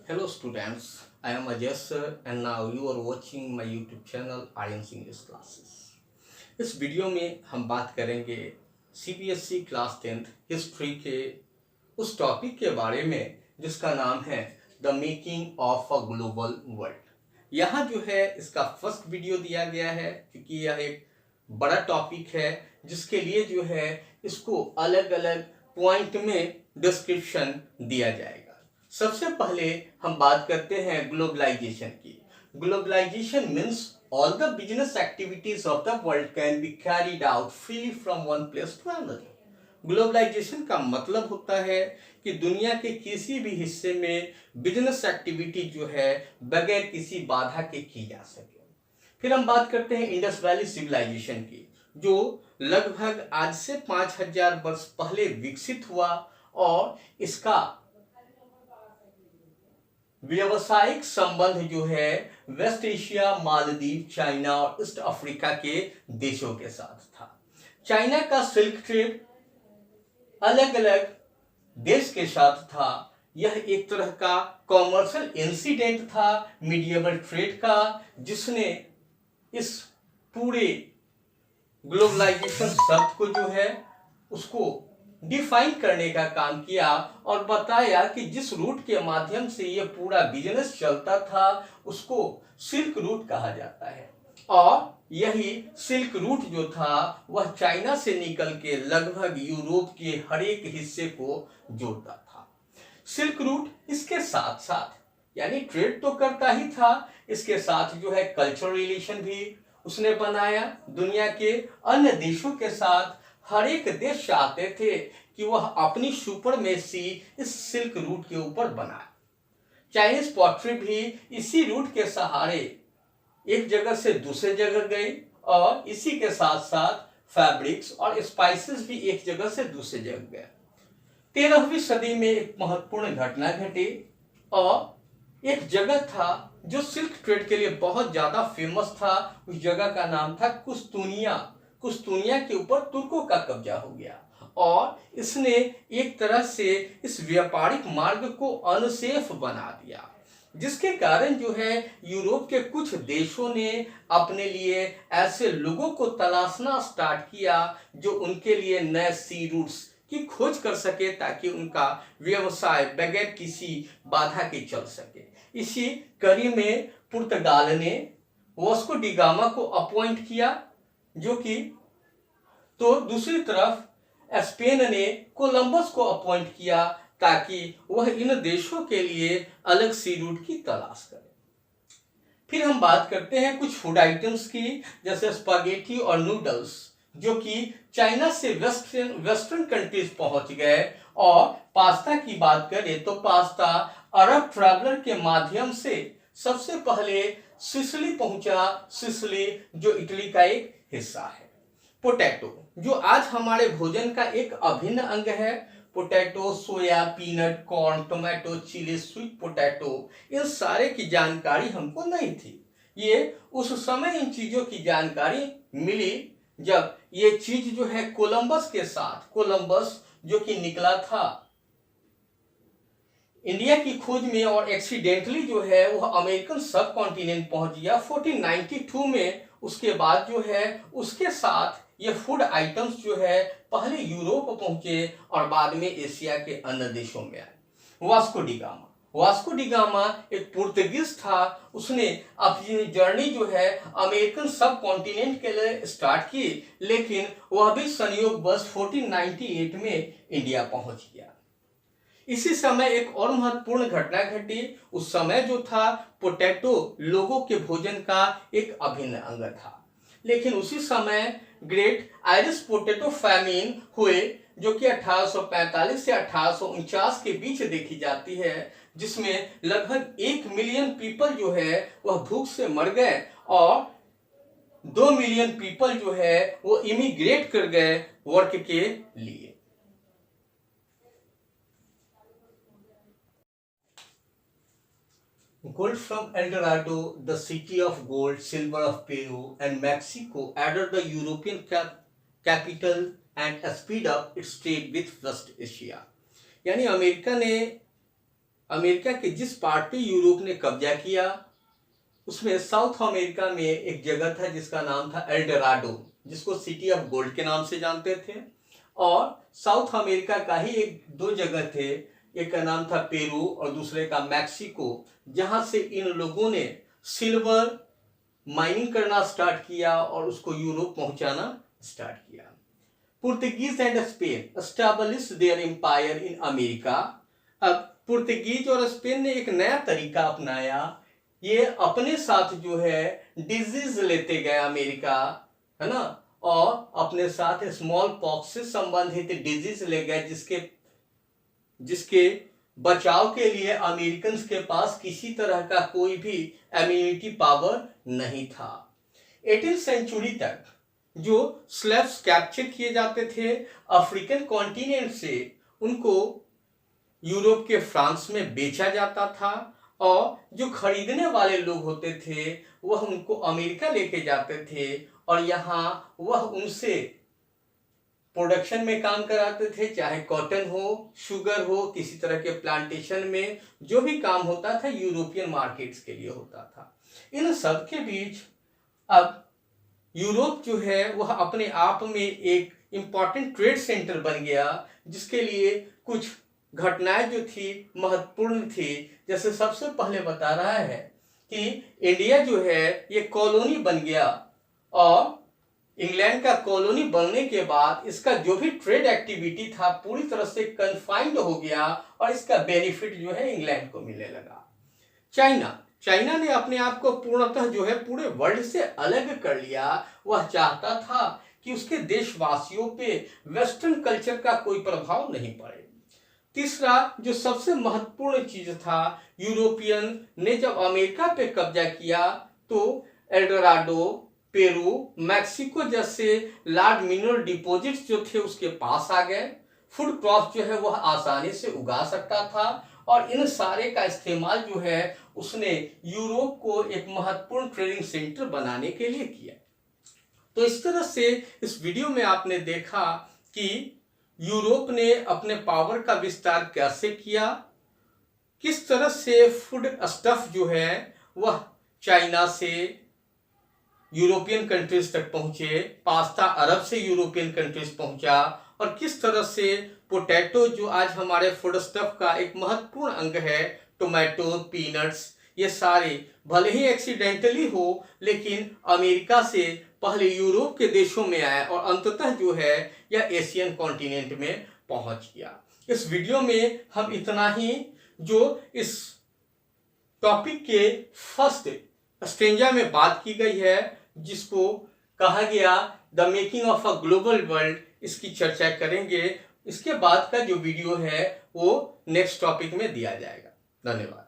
Hello students, I am Ajay sir and now you are watching my YouTube channel Aryan's English Classes. इस video में हम बात करेंगे CBSE class 10th history के उस topic के बारे में जिसका नाम है the making of a global world. यहाँ जो है इसका फर्स्ट वीडियो दिया गया है क्योंकि यह एक बड़ा टॉपिक है जिसके लिए जो है इसको अलग अलग पॉइंट में डिस्क्रिप्शन दिया जाएगा। सबसे पहले हम बात करते हैं ग्लोबलाइजेशन की। Globalisation means all the business activities of the world can be carried out freely from one place to another. Globalisation का मतलब होता है कि दुनिया के किसी भी हिस्से में बिजनेस एक्टिविटी जो है बगैर किसी बाधा के की जा सके। फिर हम बात करते हैं इंडस वैली सिविलाइजेशन की, जो लगभग आज से 5000 वर्ष पहले विकसित हुआ और इसका व्यवसायिक संबंध जो है वेस्ट एशिया, मालदीव, चाइना और ईस्ट अफ्रीका के देशों के साथ था। चाइना का सिल्क ट्रेड अलग अलग देश के साथ था। यह एक तरह का कॉमर्शियल इंसिडेंट था मीडिएवल ट्रेड का, जिसने इस पूरे ग्लोबलाइजेशन शब्द को जो है उसको डिफाइन करने का काम किया और बताया कि जिस रूट के माध्यम से यह पूरा बिजनेस चलता था उसको सिल्क रूट कहा जाता है और यही सिल्क रूट जो था वह चाइना से निकल के लगभग यूरोप के हर एक हिस्से को जोड़ता था। सिल्क रूट इसके साथ साथ यानी ट्रेड तो करता ही था, इसके साथ जो है कल्चरल रिलेशन भी उसने बनाया। दुनिया के अन्य देशों के साथ हर एक देश चाहते थे कि वह अपनी सुपरमेसी इस सिल्क रूट के ऊपर बनाए। चाइनीज पॉटरी भी इसी रूट के सहारे एक जगह से दूसरे जगह गई और इसी के साथ साथ फैब्रिक्स और स्पाइसेस भी एक जगह से दूसरे जगह गए। 13वीं सदी में एक महत्वपूर्ण घटना घटी और एक जगह था जो सिल्क ट्रेड के लिए बहुत ज्यादा फेमस था। उस जगह का नाम था कुस्तुनिया। कुस्तुनिया के ऊपर तुर्कों का कब्जा हो गया और इसने एक तरह से इस व्यापारिक मार्ग को अनसेफ बना दिया, जिसके कारण जो है यूरोप के कुछ देशों ने अपने लिए ऐसे लोगों को तलाशना स्टार्ट किया जो उनके लिए नए सी रूट्स की खोज कर सके ताकि उनका व्यवसाय बगैर किसी बाधा के चल सके। इसी कड़ी में पुर्तगाल ने वास्को डी गामा को अपॉइंट किया, जो कि तो दूसरी तरफ स्पेन ने कोलंबस को अपॉइंट किया ताकि वह इन देशों के लिए अलग सी रूट की तलाश करे। फिर हम बात करते हैं कुछ फूड आइटम्स की, जैसे स्पागेटी और नूडल्स, जो कि चाइना से वेस्टर्न कंट्रीज पहुंच गए। और पास्ता की बात करें तो पास्ता अरब ट्रैवलर के माध्यम से सबसे पहले सिसिली पहुंचा, सिसिली जो इटली का एक हिस्सा है। पोटैटो जो आज हमारे भोजन का एक अभिन्न अंग है। Potato, soya, peanut, corn, tomato, chilli, sweet potato, इन सारे की जानकारी हमको नहीं थी। ये उस समय इन चीजों की जानकारी मिली जब ये चीज जो है कोलंबस के साथ, कोलंबस जो कि निकला था इंडिया की खोज में और एक्सीडेंटली जो है वह अमेरिकन सब कॉन्टिनेंट पहुंच गया 1492 में। उसके बाद जो है उसके साथ ये फूड आइटम्स जो है पहले यूरोप पहुंचे और बाद में एशिया के अन्य देशों में आए। Vasco D gamma, Vasco D gamma एक पुर्तगीज था। उसने अपनी जर्नी जो है अमेरिकन सब कॉन्टिनेंट के लिए स्टार्ट की, लेकिन वह भी संयोगवश 1498 में इंडिया पहुंच गया। इसी समय एक और महत्वपूर्ण घटना घटी। उस समय जो था पोटैटो लोगों के भोजन का एक अभिन्न अंग था, लेकिन उसी समय ग्रेट आयरिश पोटैटो फैमिन हुए, जो कि 1845 से 1849 के बीच देखी जाती है, जिसमें लगभग 1 मिलियन पीपल जो है वह भूख से मर गए और 2 मिलियन पीपल जो है वो इमिग्रेट कर गए वर्क के लिए। Gold from El Dorado, the city of gold, silver of Peru, and Mexico added the European capital and speed up its trade with West Asia। यानी अमेरिका ने अमेरिका के जिस पार्ट पे यूरोप ने कब्जा किया उसमें साउथ अमेरिका में एक जगह था जिसका नाम था एल डोराडो, जिसको सिटी ऑफ गोल्ड के नाम से जानते थे। और साउथ अमेरिका का ही एक दो जगह थे, एक का नाम था पेरू और दूसरे का मैक्सिको, जहां से इन लोगों ने सिल्वर माइनिंग करना स्टार्ट किया और उसको यूरोप पहुंचाना स्टार्ट किया। Portuguese and Spain establish their empire in America. अब पुर्तगीज और स्पेन ने एक नया तरीका अपनाया, ये अपने साथ जो है डिजीज लेते गए अमेरिका, है ना, और अपने साथ स्मॉल पॉक्स से संबंधित डिजीज ले गए जिसके बचाव के लिए अमेरिकन के पास किसी तरह का कोई भी इम्यूनिटी पावर नहीं था। 18th सेंचुरी तक जो स्लेव्स कैप्चर किए जाते थे अफ्रीकन कॉन्टिनेंट से, उनको यूरोप के फ्रांस में बेचा जाता था और जो खरीदने वाले लोग होते थे वह उनको अमेरिका लेके जाते थे और यहाँ वह उनसे प्रोडक्शन में काम कराते थे, चाहे कॉटन हो, शुगर हो, किसी तरह के प्लांटेशन में जो भी काम होता था यूरोपियन मार्केट्स के लिए होता था। इन सब के बीच अब यूरोप जो है वह अपने आप में एक इम्पॉर्टेंट ट्रेड सेंटर बन गया, जिसके लिए कुछ घटनाएं जो थी महत्वपूर्ण थी। जैसे सबसे पहले बता रहा है कि इंडिया जो है ये कॉलोनी बन गया और इंग्लैंड का कॉलोनी बनने के बाद इसका जो भी ट्रेड एक्टिविटी था पूरी तरह से कन्फाइंड हो गया और इसका बेनिफिट जो है इंग्लैंड को मिलने लगा। चाइना ने अपने आप को पूर्णतः जो है पूरे वर्ल्ड से अलग कर लिया। वह चाहता था कि उसके देशवासियों पे वेस्टर्न कल्चर का कोई प्रभाव नहीं पड़े। तीसरा जो सबसे महत्वपूर्ण चीज था, यूरोपियन ने जब अमेरिका पे कब्जा किया तो एल डोराडो, पेरू, मैक्सिको जैसे लार्ज मिनरल डिपॉजिट्स जो थे उसके पास आ गए। फूड क्रॉप जो है वह आसानी से उगा सकता था और इन सारे का इस्तेमाल जो है उसने यूरोप को एक महत्वपूर्ण ट्रेडिंग सेंटर बनाने के लिए किया। तो इस तरह से इस वीडियो में आपने देखा कि यूरोप ने अपने पावर का विस्तार कैसे किया, किस तरह से फूड स्टफ जो है वह चाइना से यूरोपियन कंट्रीज तक पहुंचे, पास्ता अरब से यूरोपियन कंट्रीज पहुंचा, और किस तरह से पोटैटो जो आज हमारे फूड स्टफ का एक महत्वपूर्ण अंग है, टोमेटो, पीनट्स, ये सारे भले ही एक्सीडेंटली हो लेकिन अमेरिका से पहले यूरोप के देशों में आया और अंततः जो है यह एशियन कॉन्टिनेंट में पहुंच गया। इस वीडियो में हम इतना ही जो इस टॉपिक के फर्स्ट स्टेंजा में बात की गई है, जिसको कहा गया the making of a global world, इसकी चर्चा करेंगे। इसके बाद का जो वीडियो है वो नेक्स्ट टॉपिक में दिया जाएगा। धन्यवाद।